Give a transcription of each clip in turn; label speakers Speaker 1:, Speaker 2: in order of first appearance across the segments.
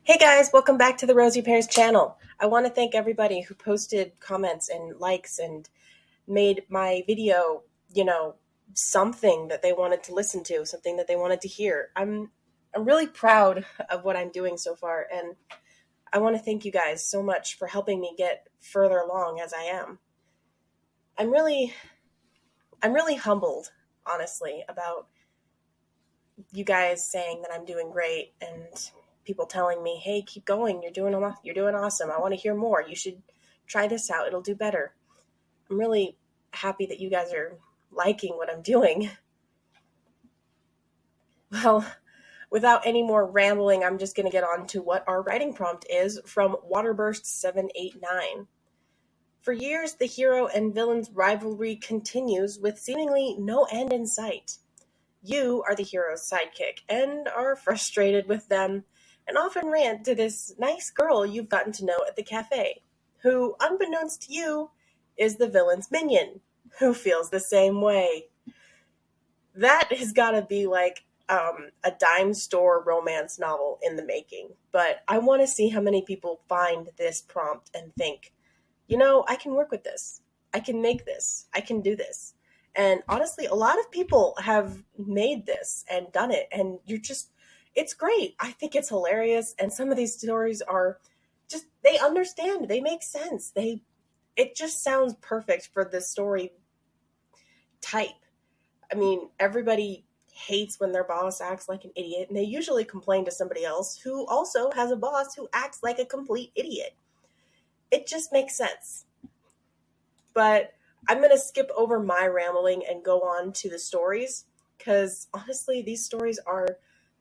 Speaker 1: Hey guys, welcome back to the Rosy Pears channel. I want to thank everybody who posted comments and likes and made my video, something that they wanted to listen to, something that they wanted to hear. I'm really proud of what I'm doing so far, and I want to thank you guys so much for helping me get further along as I am. I'm really humbled, honestly, about you guys saying that I'm doing great and people telling me, "Hey, keep going. You're doing awesome. I want to hear more. You should try this out. It'll do better." I'm really happy that you guys are liking what I'm doing. Well, without any more rambling, I'm just going to get on to what our writing prompt is from Waterburst789. For years, the hero and villain's rivalry continues with seemingly no end in sight. You are the hero's sidekick and are frustrated with them and often rant to this nice girl you've gotten to know at the cafe, who, unbeknownst to you, is the villain's minion, who feels the same way. That has got to be like a dime store romance novel in the making, but I want to see how many people find this prompt and think, I can work with this. I can make this. I can do this. And honestly, a lot of people have made this and done it, and it's great. I think it's hilarious, and some of these stories are they understand, they make sense. It just sounds perfect for the story type. I mean, everybody hates when their boss acts like an idiot, and they usually complain to somebody else who also has a boss who acts like a complete idiot. It just makes sense. But I'm going to skip over my rambling and go on to the stories because honestly, these stories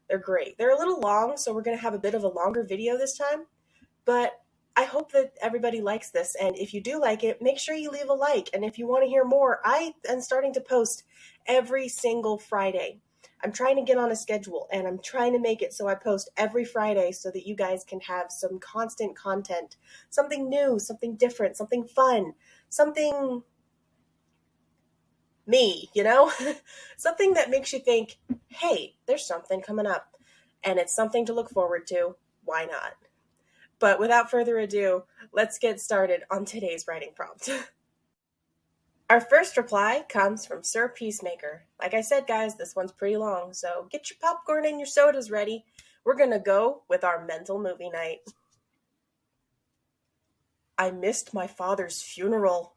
Speaker 1: they're great. They're a little long, so we're going to have a bit of a longer video this time, but I hope that everybody likes this. And if you do like it, make sure you leave a like. And if you want to hear more, I am starting to post every single Friday. I'm trying to get on a schedule, and I'm trying to make it so I post every Friday so that you guys can have some constant content, something new, something different, something fun, something me, something that makes you think, hey, there's something coming up and it's something to look forward to. Why not? But without further ado, let's get started on today's writing prompt. Our first reply comes from SirPiecemaker. Like I said, guys, this one's pretty long, so get your popcorn and your sodas ready. We're going to go with our mental movie night. I missed my father's funeral,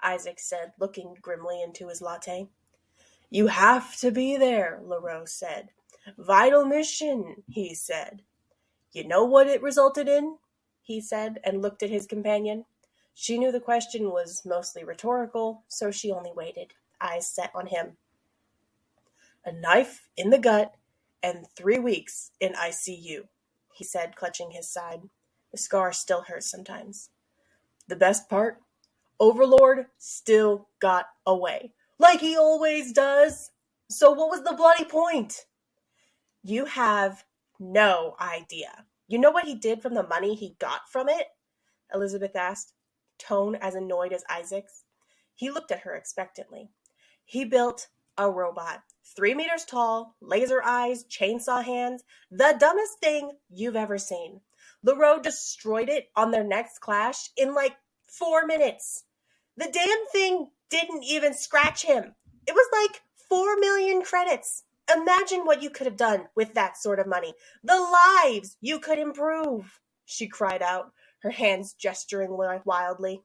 Speaker 1: Isaac said, looking grimly into his latte. You have to be there, LaRoe said. Vital mission, he said. You know what it resulted in? He said, and looked at his companion. She knew the question was mostly rhetorical, so she only waited, eyes set on him. A knife in the gut and 3 weeks in ICU, he said, clutching his side. The scar still hurts sometimes. The best part? Overlord still got away. Like he always does. So what was the bloody point? You have no idea. You know what he did from the money he got from it? Elizabeth asked, tone as annoyed as Isaac's. He looked at her expectantly. He built a robot, 3 meters tall, laser eyes, chainsaw hands, the dumbest thing you've ever seen. LaRoe destroyed it on their next clash in like 4 minutes. The damn thing didn't even scratch him. It was like 4 million credits. Imagine what you could have done with that sort of money. The lives you could improve, she cried out, her hands gesturing wildly.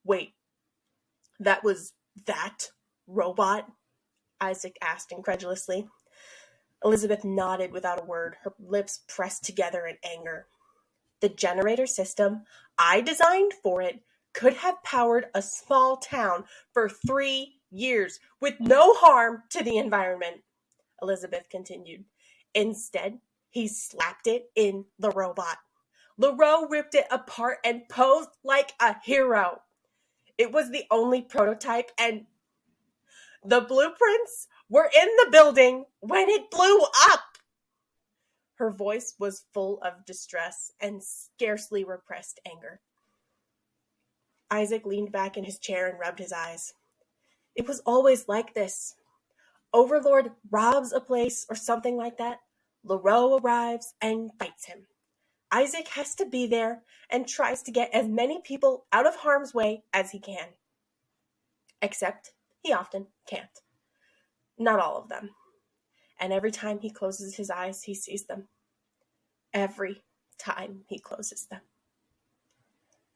Speaker 1: Wait, that was that robot? Isaac asked incredulously. Elizabeth nodded without a word, her lips pressed together in anger. The generator system I designed for it could have powered a small town for 3 years with no harm to the environment, Elizabeth continued. Instead, he slapped it in the robot. LaRoe ripped it apart and posed like a hero. It was the only prototype, and the blueprints were in the building when it blew up. Her voice was full of distress and scarcely repressed anger. Isaac leaned back in his chair and rubbed his eyes. It was always like this. Overlord robs a place or something like that. LaRoe arrives and fights him. Isaac has to be there and tries to get as many people out of harm's way as he can. Except he often can't. Not all of them. And every time he closes his eyes, he sees them. Every time he closes them.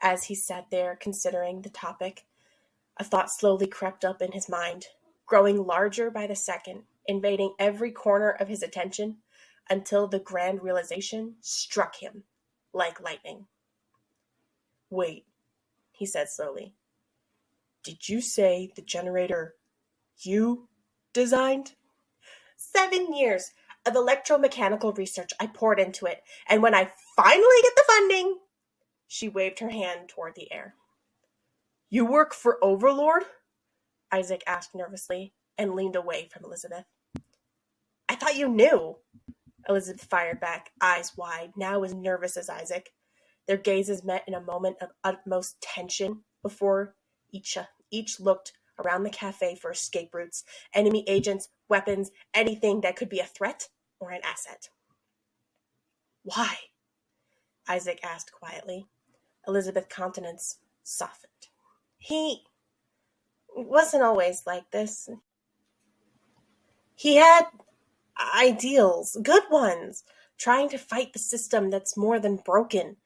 Speaker 1: As he sat there considering the topic, a thought slowly crept up in his mind, growing larger by the second, invading every corner of his attention until the grand realization struck him like lightning. "Wait," he said slowly. "Did you say the generator you designed?" 7 years of electromechanical research I poured into it, and when I finally get the funding, she waved her hand toward the air. "You work for Overlord?" Isaac asked nervously and leaned away from Elizabeth. "I thought you knew," Elizabeth fired back, eyes wide, now as nervous as Isaac. Their gazes met in a moment of utmost tension before each looked around the cafe for escape routes, enemy agents, weapons, anything that could be a threat or an asset. "Why?" Isaac asked quietly. Elizabeth's countenance softened. "He wasn't always like this. He had ideals, good ones, trying to fight the system that's more than broken.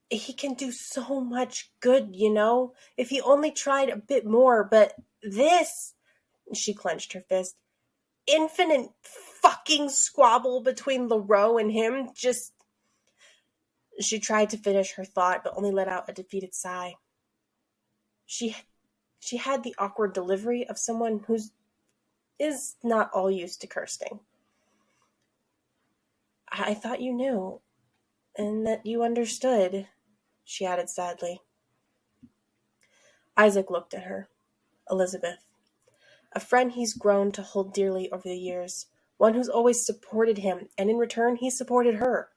Speaker 1: He can do so much good, if he only tried a bit more, but this," she clenched her fist, "infinite fucking squabble between LaRoe and him, She tried to finish her thought, but only let out a defeated sigh. She had the awkward delivery of someone who is not all used to cursing. "I thought you knew, and that you understood," she added sadly. Isaac looked at her. Elizabeth. A friend he's grown to hold dearly over the years. One who's always supported him, and in return he supported her.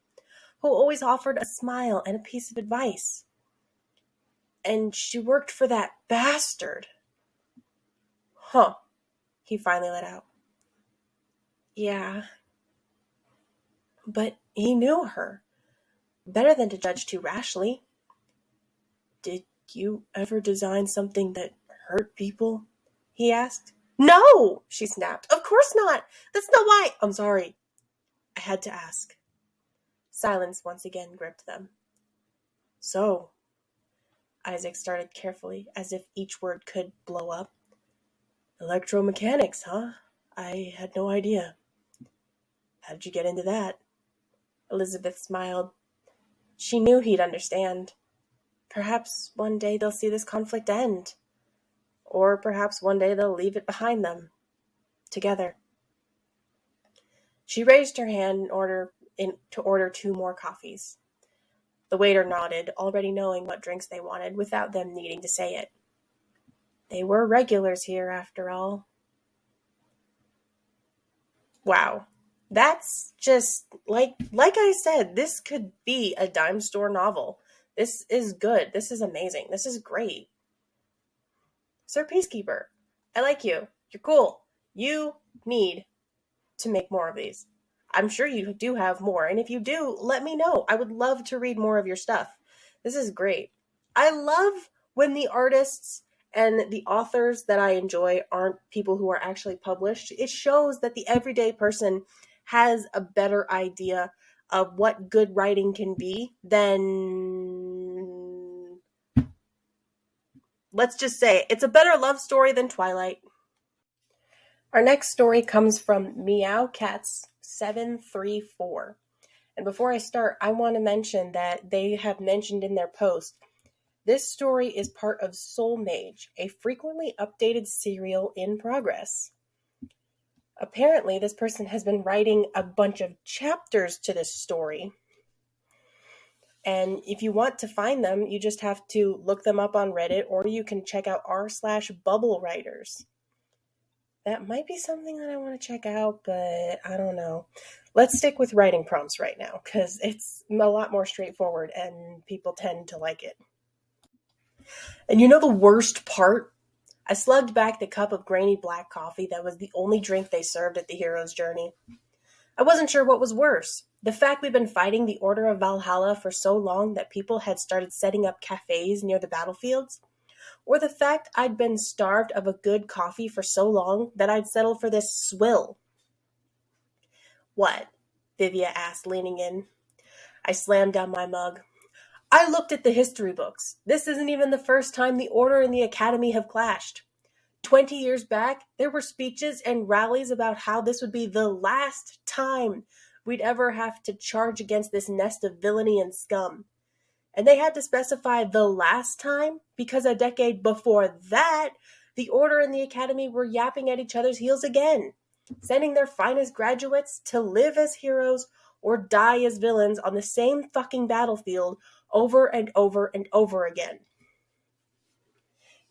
Speaker 1: Who always offered a smile and a piece of advice. And she worked for that bastard. "Huh," he finally let out. "Yeah. But he knew her. Better than to judge too rashly." "Did you ever design something that hurt people?" he asked. "No," she snapped. "Of course not. That's not why." "I'm sorry. I had to ask." Silence once again gripped them. "So," Isaac started carefully, as if each word could blow up. "Electromechanics, huh? I had no idea. How did you get into that?" Elizabeth smiled. She knew he'd understand. Perhaps one day they'll see this conflict end. Or perhaps one day they'll leave it behind them. Together. She raised her hand to order 2 more coffees. The waiter nodded, already knowing what drinks they wanted, without them needing to say it. They were regulars here, after all. Wow. That's just, like I said, this could be a dime store novel. This is good. This is amazing. This is great. SirPiecemaker, I like you. You're cool. You need to make more of these. I'm sure you do have more, and if you do, let me know. I would love to read more of your stuff. This is great. I love when the artists and the authors that I enjoy aren't people who are actually published. It shows that the everyday person has a better idea of what good writing can be than, let's just say, it's a better love story than Twilight. Our next story comes from MeowCats734. And before I start, I want to mention that they have mentioned in their post, this story is part of Soul Mage, a frequently updated serial in progress. Apparently, this person has been writing a bunch of chapters to this story. And if you want to find them, you just have to look them up on Reddit, or you can check out r/Bubble Writers. That might be something that I want to check out, but I don't know. Let's stick with writing prompts right now, because it's a lot more straightforward and people tend to like it. And you know the worst part? I slugged back the cup of grainy black coffee that was the only drink they served at the hero's journey. I wasn't sure what was worse, The fact we've been fighting the Order of Valhalla for so long that people had started setting up cafes near the battlefields? Or the fact I'd been starved of a good coffee for so long that I'd settled for this swill? What? Vivia asked, leaning in. I slammed down my mug. I looked at the history books. This isn't even the first time the Order and the Academy have clashed. 20 years back, there were speeches and rallies about how this would be the last time we'd ever have to charge against this nest of villainy and scum. And they had to specify the last time because a decade before that, the Order and the Academy were yapping at each other's heels again, sending their finest graduates to live as heroes or die as villains on the same fucking battlefield over and over and over again.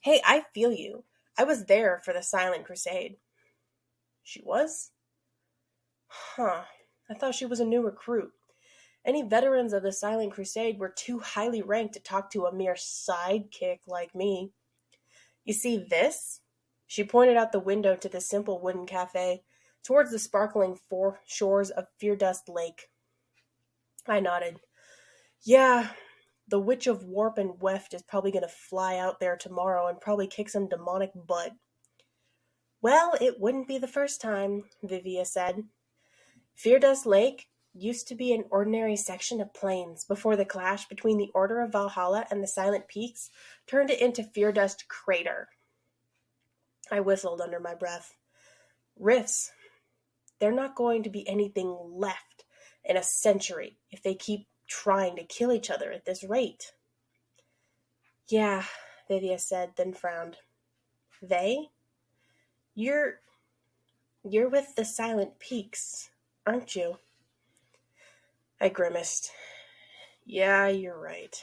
Speaker 1: Hey, I feel you. I was there for the Silent Crusade. She was? Huh. I thought she was a new recruit. Any veterans of the Silent Crusade were too highly ranked to talk to a mere sidekick like me. You see this? She pointed out the window to the simple wooden cafe, towards the sparkling shores of Fear-Dust Lake. I nodded. Yeah, the Witch of Warp and Weft is probably going to fly out there tomorrow and probably kick some demonic butt. Well, it wouldn't be the first time, Vivia said. Fear-Dust Lake used to be an ordinary section of plains before the clash between the Order of Valhalla and the Silent Peaks turned it into Fear-Dust Crater. I whistled under my breath. Rifts. They're not going to be anything left in a century if they keep trying to kill each other at this rate. Yeah, Vivia said, then frowned. They? You're with the Silent Peaks, aren't you? I grimaced. Yeah, you're right.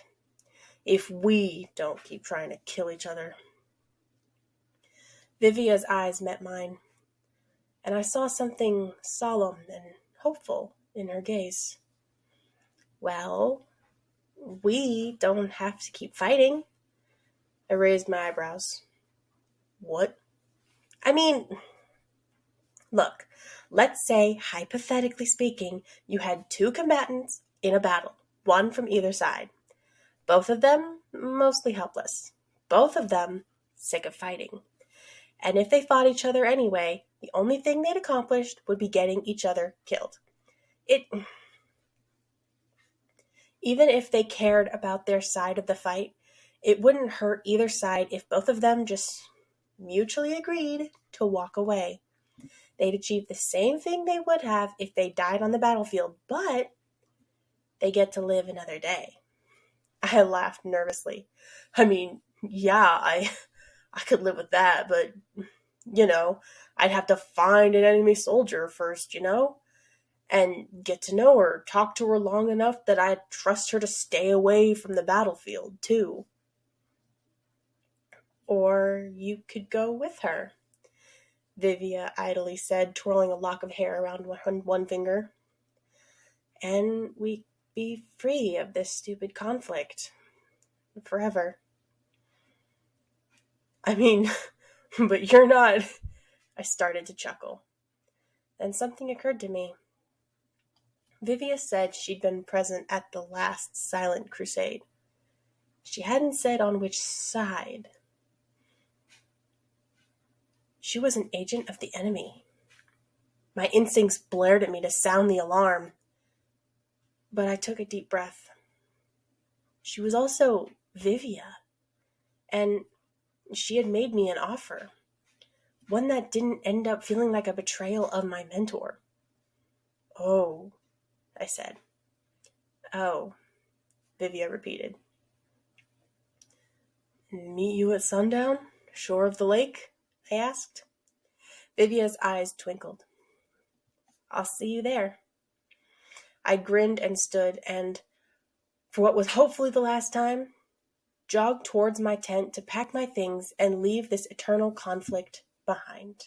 Speaker 1: If we don't keep trying to kill each other. Vivia's eyes met mine, and I saw something solemn and hopeful in her gaze. Well, we don't have to keep fighting. I raised my eyebrows. What? I mean, look, let's say, hypothetically speaking, you had two combatants in a battle, one from either side. Both of them mostly helpless. Both of them sick of fighting. And if they fought each other anyway, the only thing they'd accomplished would be getting each other killed. Even if they cared about their side of the fight, it wouldn't hurt either side if both of them just mutually agreed to walk away. They'd achieve the same thing they would have if they died on the battlefield, but they get to live another day. I laughed nervously. I mean, yeah, I could live with that, but, I'd have to find an enemy soldier first, and get to know her, talk to her long enough that I'd trust her to stay away from the battlefield, too. Or you could go with her, Vivia idly said, twirling a lock of hair around one finger. And we'd be free of this stupid conflict. Forever. I mean, but you're not. I started to chuckle. Then something occurred to me. Vivia said she'd been present at the last Silent Crusade. She hadn't said on which side. She was an agent of the enemy. My instincts blared at me to sound the alarm. But I took a deep breath. She was also Vivia. And she had made me an offer. One that didn't end up feeling like a betrayal of my mentor. Oh, I said. Oh, Vivia repeated. Meet you at sundown? Shore of the lake? I asked. Vivia's eyes twinkled. I'll see you there. I grinned and stood and, for what was hopefully the last time, jogged towards my tent to pack my things and leave this eternal conflict behind.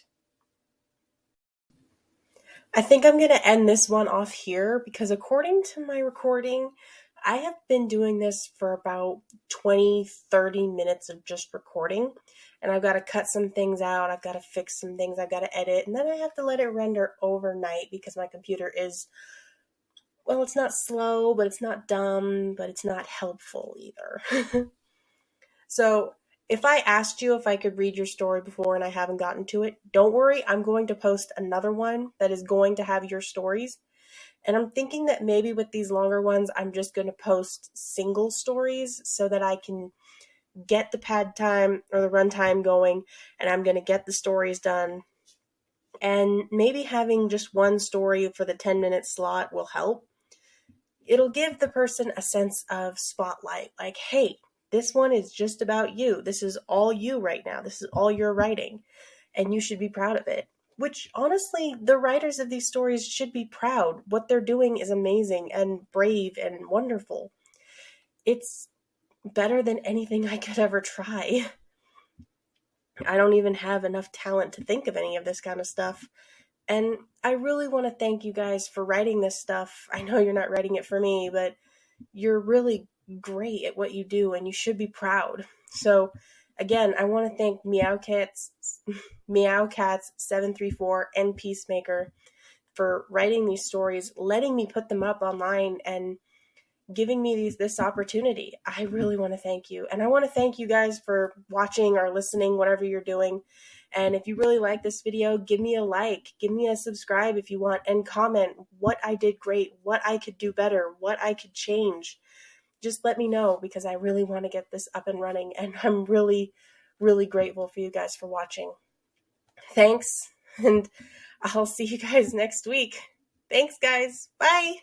Speaker 1: I think I'm going to end this one off here because according to my recording, I have been doing this for about 20-30 minutes of just recording, and I've got to cut some things out, I've got to fix some things, I've got to edit, and then I have to let it render overnight because my computer is well, it's not slow, but it's not dumb, but it's not helpful either. So, if I asked you if I could read your story before and I haven't gotten to it, don't worry, I'm going to post another one that is going to have your stories. And I'm thinking that maybe with these longer ones, I'm just going to post single stories so that I can get the pad time or the run time going, and I'm going to get the stories done. And maybe having just one story for the 10-minute slot will help. It'll give the person a sense of spotlight, like, hey, this one is just about you. This is all you right now. This is all you're writing, and you should be proud of it. Which, honestly, the writers of these stories should be proud. What they're doing is amazing and brave and wonderful. It's better than anything I could ever try. I don't even have enough talent to think of any of this kind of stuff. And I really want to thank you guys for writing this stuff. I know you're not writing it for me, but you're really great at what you do and you should be proud. So again, I want to thank Meowcats734 and Peacemaker for writing these stories, letting me put them up online, and giving me this opportunity. I really want to thank you. And I want to thank you guys for watching or listening, whatever you're doing. And if you really like this video, give me a like, give me a subscribe if you want, and comment what I did great, what I could do better, what I could change. Just let me know, because I really want to get this up and running. And I'm really, really grateful for you guys for watching. Thanks. And I'll see you guys next week. Thanks, guys. Bye.